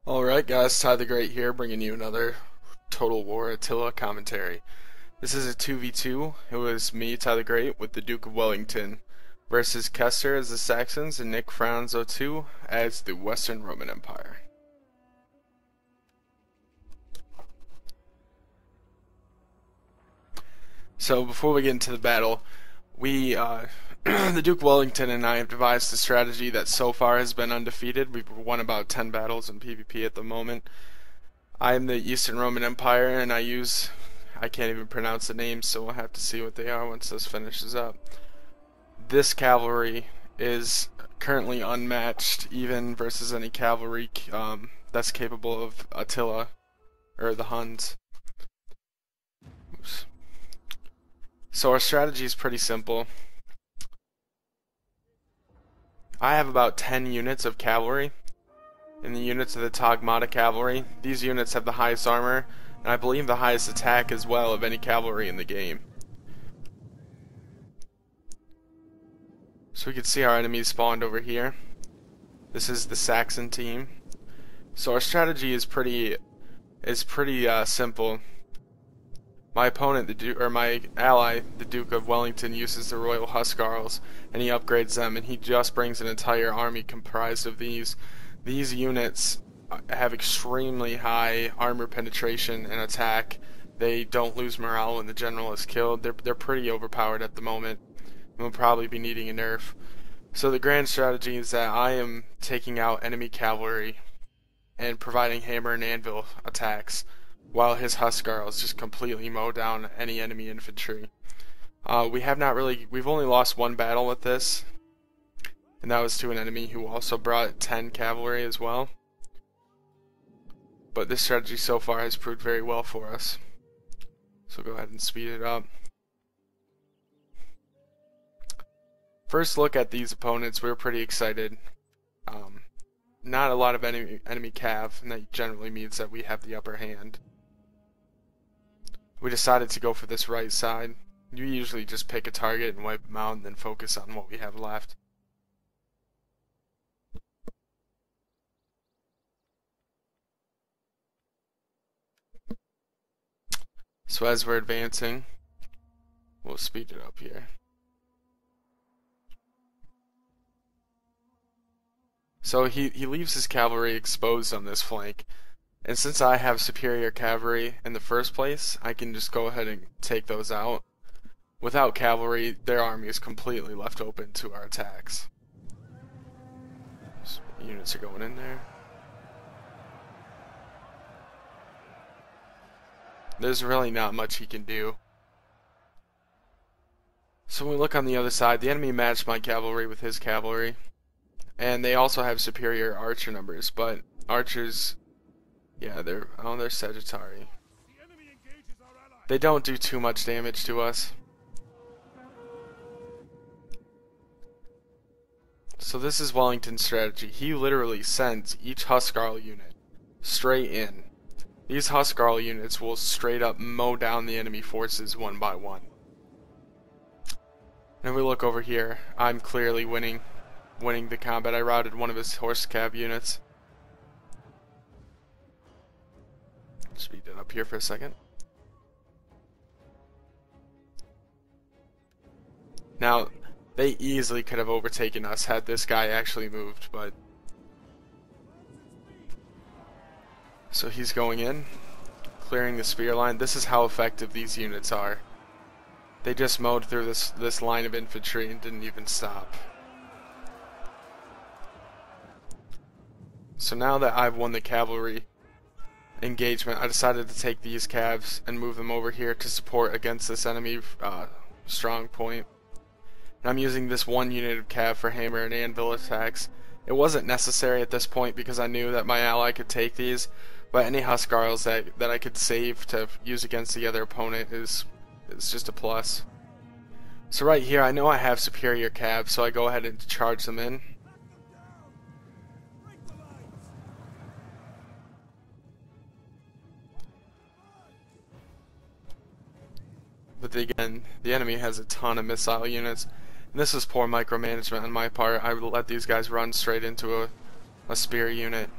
Alright guys, Ty the Great here, bringing you another Total War Attila commentary. This is a 2v2. It was me, Ty the Great, with the Duke of Wellington, versus Kester as the Saxons and Nick Franzo 2 as the Western Roman Empire. So before we get into the battle, the Duke of Wellington and I have devised a strategy that so far has been undefeated. We've won about 10 battles in PvP at the moment. I am the Eastern Roman Empire, and I can't even pronounce the names, so we'll have to see what they are once this finishes up. This cavalry is currently unmatched, even versus any cavalry that's capable of Attila, or the Huns. Oops. So our strategy is pretty simple. I have about 10 units of cavalry in the units of the Tagmata cavalry. These units have the highest armor, and I believe the highest attack as well of any cavalry in the game. So we can see our enemies spawned over here. This is the Saxon team. So our strategy is pretty simple. My opponent, my ally, the Duke of Wellington, uses the Royal Huscarls, and he upgrades them, and he just brings an entire army comprised of these. These units have extremely high armor penetration and attack. They don't lose morale when the general is killed. They're pretty overpowered at the moment, and will probably be needing a nerf. So the grand strategy is that I am taking out enemy cavalry and providing hammer and anvil attacks, while his Huscarls just completely mow down any enemy infantry. We've only lost one battle with this, and that was to an enemy who also brought 10 cavalry as well. But this strategy so far has proved very well for us. So go ahead and speed it up. First look at these opponents, we were pretty excited. Not a lot of enemy cav, and that generally means that we have the upper hand. We decided to go for this right side. You usually just pick a target and wipe them out and then focus on what we have left. So as we're advancing, we'll speed it up here. So he leaves his cavalry exposed on this flank. And since I have superior cavalry in the first place, I can just go ahead and take those out. Without cavalry, their army is completely left open to our attacks. So units are going in there. There's really not much he can do. So when we look on the other side, the enemy matched my cavalry with his cavalry. And they also have superior archer numbers, but archers... yeah, they're Sagittari. They don't do too much damage to us. So this is Wellington's strategy. He literally sends each Huscarl unit straight in. These Huscarl units will straight up mow down the enemy forces one by one. And we look over here. I'm clearly winning the combat. I routed one of his horse cav units. Speed it up here for a second. Now, they easily could have overtaken us had this guy actually moved, but... so he's going in, clearing the spear line. This is how effective these units are. They just mowed through this line of infantry and didn't even stop. So now that I've won the cavalry engagement, I decided to take these calves and move them over here to support against this enemy strong point. And I'm using this one unit of cav for hammer and anvil attacks. It wasn't necessary at this point because I knew that my ally could take these, but any Huscarls that I could save to use against the other opponent is just a plus. So right here, I know I have superior cav, so I go ahead and charge them in. But again, the enemy has a ton of missile units. And this is poor micromanagement on my part. I let these guys run straight into a spear unit.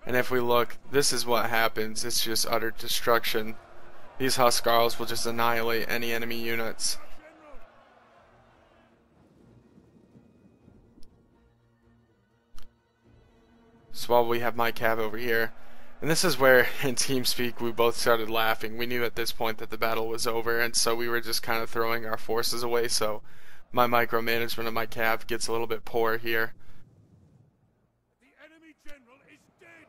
And if we look, this is what happens. It's just utter destruction. These Huskarls will just annihilate any enemy units. So while we have my cav over here, and this is where in TeamSpeak we both started laughing. We knew at this point that the battle was over, and so we were just kind of throwing our forces away, so my micromanagement of my cav gets a little bit poor here. The enemy general is dead.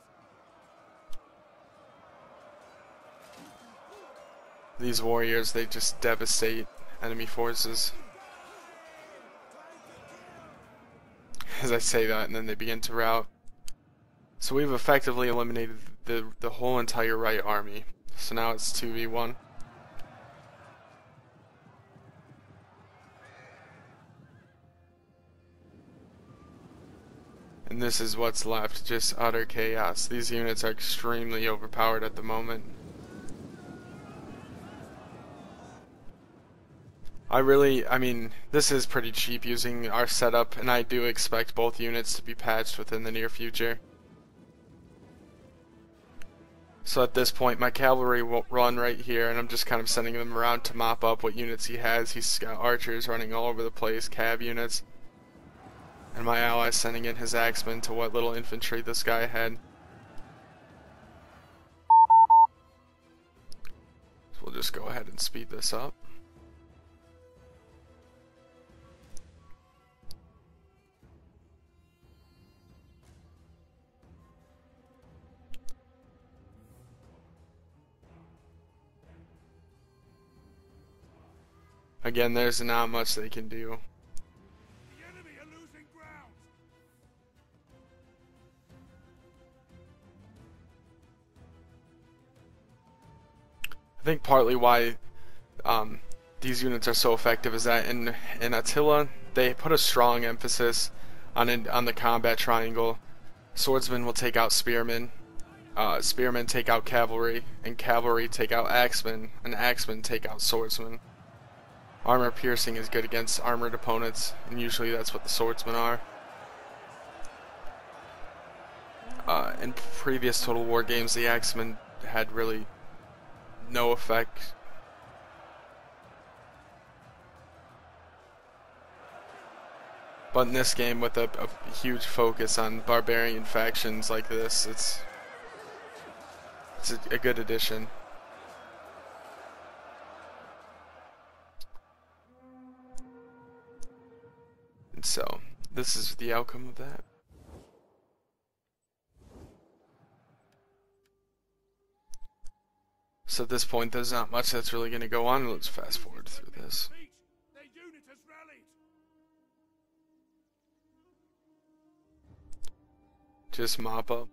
These warriors, they just devastate enemy forces. As I say that, and then they begin to rout. So we've effectively eliminated the whole entire right army. So now it's 2v1. And this is what's left, just utter chaos. These units are extremely overpowered at the moment. I mean, this is pretty cheap using our setup, and I do expect both units to be patched within the near future. So at this point, my cavalry will run right here, and I'm just kind of sending them around to mop up what units he has. He's got archers running all over the place, cav units. And my ally sending in his axemen to what little infantry this guy had. So we'll just go ahead and speed this up. Again, there's not much they can do. The enemy are losing ground. I think partly why these units are so effective is that in Attila, they put a strong emphasis on the combat triangle. Swordsmen will take out spearmen, spearmen take out cavalry, and cavalry take out axemen, and axemen take out swordsmen. Armor piercing is good against armored opponents, and usually that's what the swordsmen are. In previous Total War games, the axemen had really no effect. But in this game, with a huge focus on barbarian factions like this, it's a good addition. And so, this is the outcome of that. So at this point, there's not much that's really going to go on. Let's fast forward through this. Their unit has rallied. Just mop up.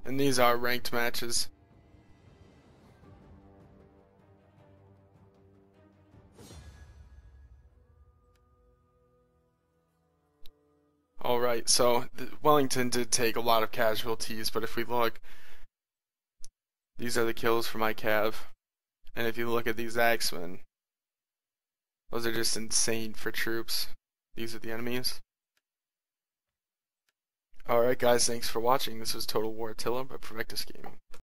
And these are ranked matches. Alright, so Wellington did take a lot of casualties, but if we look, these are the kills for my cav. And if you look at these axemen, those are just insane for troops. These are the enemies. Alright guys, thanks for watching. This was Total War Attila by Perfectus Gaming.